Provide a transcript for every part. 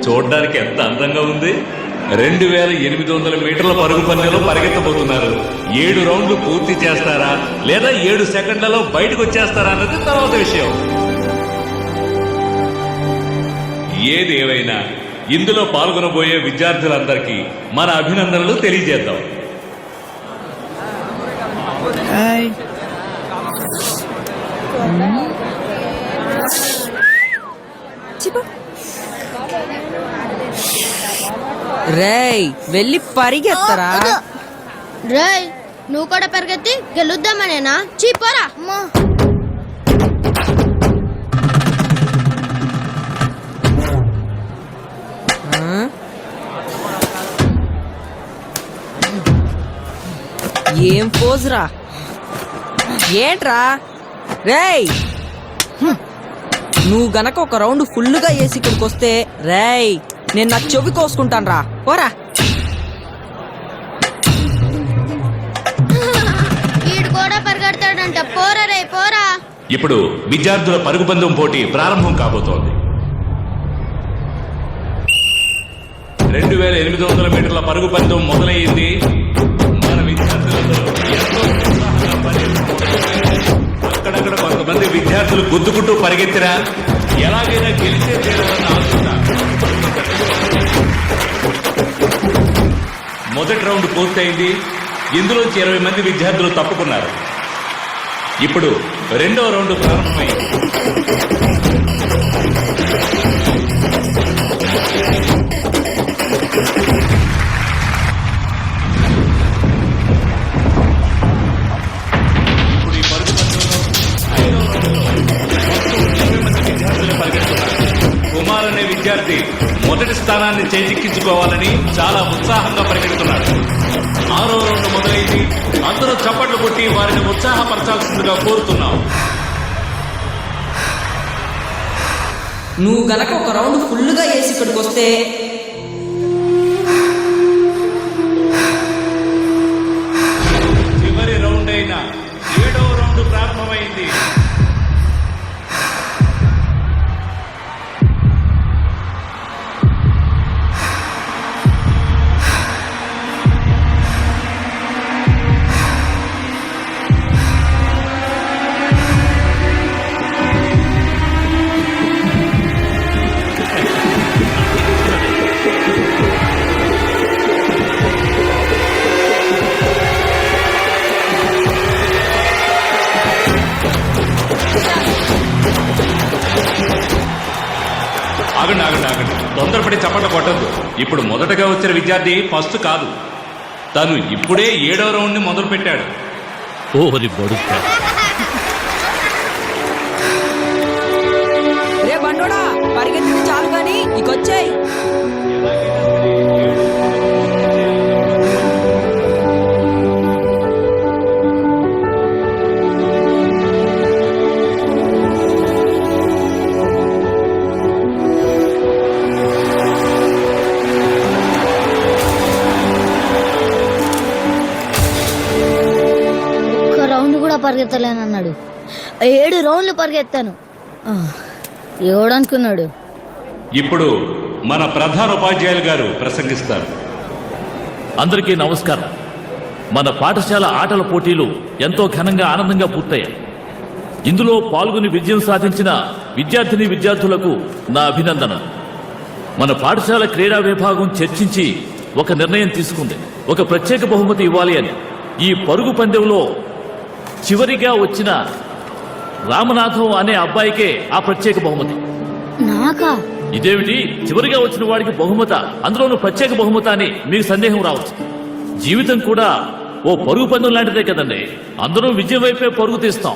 చూడడానికి ఎంత అందంగా ఉంది. 2800 మీటర్ల పరుగు పందెంలో పరిగెత్తబోతున్నారు. 7 రౌండ్లు పూర్తి చేస్తారా లేదా 7 సెకండ్లలో బయటకు వచ్చేస్తారా అన్నది తర్వాత విషయం. ఏది ఏవైనా ఇందులో పాల్గొనబోయే విద్యార్థులందరికీ మన అభినందనలు తెలియజేద్దాం. రేయ్ వెళ్ళి పరిగెత్తరా. రేయ్ నువ్వు కూడా పరిగెత్తి గెలుద్దామనేనా? చీపోరా. ఏం పోజురా, ఏంట్రా? రేయ్ నువ్వు గనక ఒక రౌండ్ ఫుల్గా వేసి ఇక్కడికి వస్తే రేయ్ నేను నా చెవి కోసుకుంటాను రా. పోరా. వీడు కూడా పరిగెడతాడంట. పోరా రే పోరా. ఇప్పుడు విద్యార్థుల పరుగు పందెం పోటీ ప్రారంభం కాబోతోంది. 2800 మీటర్ల పరుగు పందెం మొదలయ్యింది. మన విద్యార్థులందరూ ఎంతో ఉత్సాహంగా పరిగెత్తుతున్నారు. అక్కడక్కడ కొంతమంది విద్యార్థులు గుద్దుకుంటూ పరిగెత్తిరా ఎలాగైనా గెలిచే తీరాలన్న ఆలోచన. మొదటి రౌండ్ పూర్తయింది. ఇందులోంచి 20 మంది విద్యార్థులు తప్పుకున్నారు. ఇప్పుడు రెండవ రౌండ్ ప్రారంభమైంది. ఇప్పుడు ఈ పరుగు పందెంలో 5వ రౌండ్లో మొత్తం 20 మంది విద్యార్థులు పరిగెడుతున్నారు. కుమార్ అనే విద్యార్థి మొదటి స్థానాన్ని చేజిక్కించుకోవాలని చాలా ఉత్సాహంగా పరిగెడుతున్నాడు. 6వ రౌండ్ మొదలైంది. అందరూ చప్పట్లు కొట్టి వారిని ఉత్సాహపరచాల్సిందిగా కోరుతున్నాం. నువ్వు గనక ఒక రౌండ్ ఫుల్గా వేసి ఇక్కడికి వస్తే చివరి రౌండ్ అయిన 7వ రౌండ్ ప్రారంభమైంది. ఆగండి ఆగండి ఆగండి, తొందరపడి చప్పట్లు కొట్టద్దు. ఇప్పుడు మొదటగా వచ్చిన విద్యార్థి ఫస్ట్ కాదు. తను ఇప్పుడే 7వ రౌండ్ ని మొదలు పెట్టాడు. ఓరి బడుక్క. రే బండోడా పరిగెత్తి చాలు కానీ ఇకొచ్చాయి. పరిగెత్తలేనన్నాడు. 7 రౌండ్లు పరిగెత్తాను. ఎవడనుకున్నాడు? ఇప్పుడు మన ప్రధాన ఉపాధ్యాయులు గారు ప్రసంగిస్తారు. అందరికీ నమస్కారం. మన పాఠశాల ఆటల పోటీలు ఎంతో ఘనంగా ఆనందంగా పూర్తయ్యాయి. ఇందులో పాల్గొని విజయం సాధించిన విద్యార్థిని విద్యార్థులకు నా అభినందనలు. మన పాఠశాల క్రీడా విభాగం చర్చించి ఒక నిర్ణయం తీసుకుంది. ఒక ప్రత్యేక బహుమతి ఇవ్వాలి అని. ఈ పరుగు పందెంలో చివరిగా వచ్చిన రామనాథం అనే అబ్బాయికే ఆ ప్రత్యేక బహుమతి. నాకా? ఇదేమిటి చివరిగా వచ్చిన వాడికి బహుమత, అందులోనూ ప్రత్యేక బహుమత అని మీకు సందేహం రావచ్చు. జీవితం కూడా ఓ పరుగు పందెం లాంటిదే కదండి. అందరూ విజయం వైపే పరుగు తీస్తాం.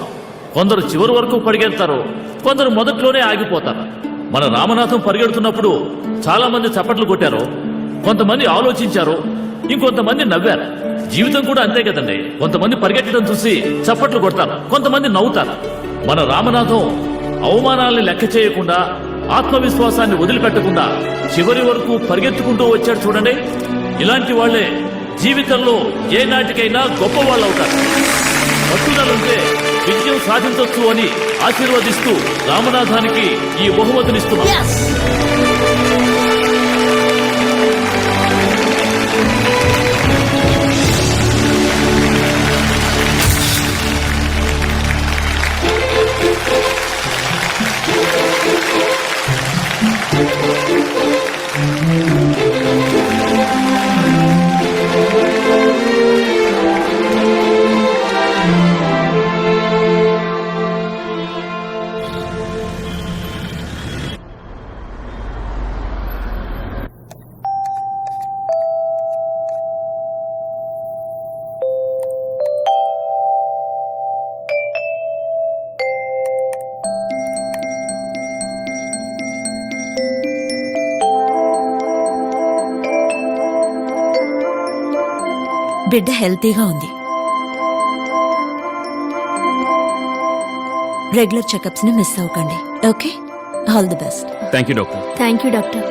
కొందరు చివరి వరకు పరిగెడతారు, కొందరు మొదట్లోనే ఆగిపోతారు. మన రామనాథం పరిగెడుతున్నప్పుడు చాలా మంది చప్పట్లు కొట్టారు, కొంతమంది ఆలోచించారు, ఇంకొంతమంది నవ్వారు. జీవితం కూడా అంతే కదండి. కొంతమంది పరిగెట్టడం చూసి చప్పట్లు కొడతారు, కొంతమంది నవ్వుతారు. మన రామనాథం అవమానాల్ని లెక్క చేయకుండా, ఆత్మవిశ్వాసాన్ని వదిలిపెట్టకుండా చివరి వరకు పరిగెత్తుకుంటూ వచ్చాడు చూడండి. ఇలాంటి వాళ్లే జీవితంలో ఏ నాటికైనా గొప్ప వాళ్ళు అవుతారు. పట్టుదలుంటే విజయం సాధించవచ్చు అని ఆశీర్వదిస్తూ రామనాథానికి ఈ బహుమతినిస్తున్నాం. బిడ్డ హెల్తీగా ఉంది. రెగ్యులర్ చెకప్స్ ని మిస్ అవ్వకండి. Okay, all the best. Thank you doctor. Thank you doctor.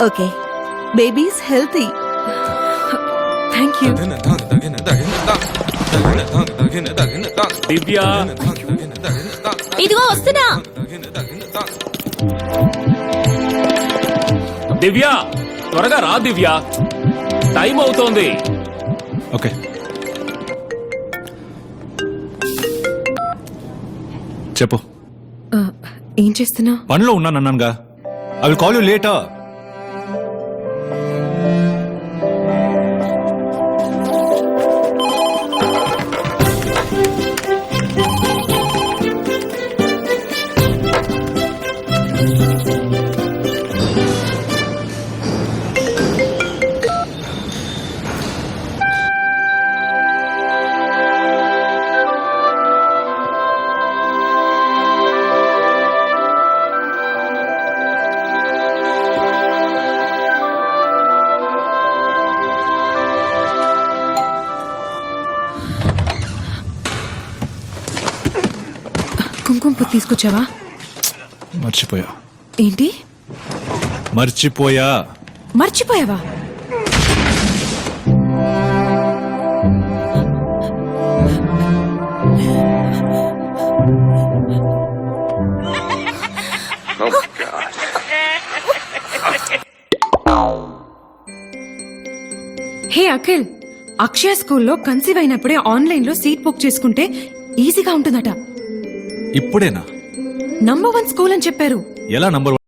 Okay, babies healthy. Thank you. Divya, ఇదిగో వస్తున్నా. దివ్య త్వరగా రా దివ్య, టైం అవుతోంది. ఓకే. చెప్పు. ఏం చేస్తున్నా? పనిలో ఉన్నాను అన్నానుగా. I will call you later. కుంకుమ పువ్వు తీసుకొచ్చావా? మర్చిపోయా. ఏంటి మర్చిపోయా? హే అఖిల్, అక్షయ స్కూల్లో కన్సీవ్ అయినప్పుడే ఆన్లైన్ లో సీట్ బుక్ చేసుకుంటే ఈజీగా ఉంటుందట. ఇప్పుడేనా? నంబర్ 1 స్కూల్ అని చెప్పారు. ఎలా నంబర్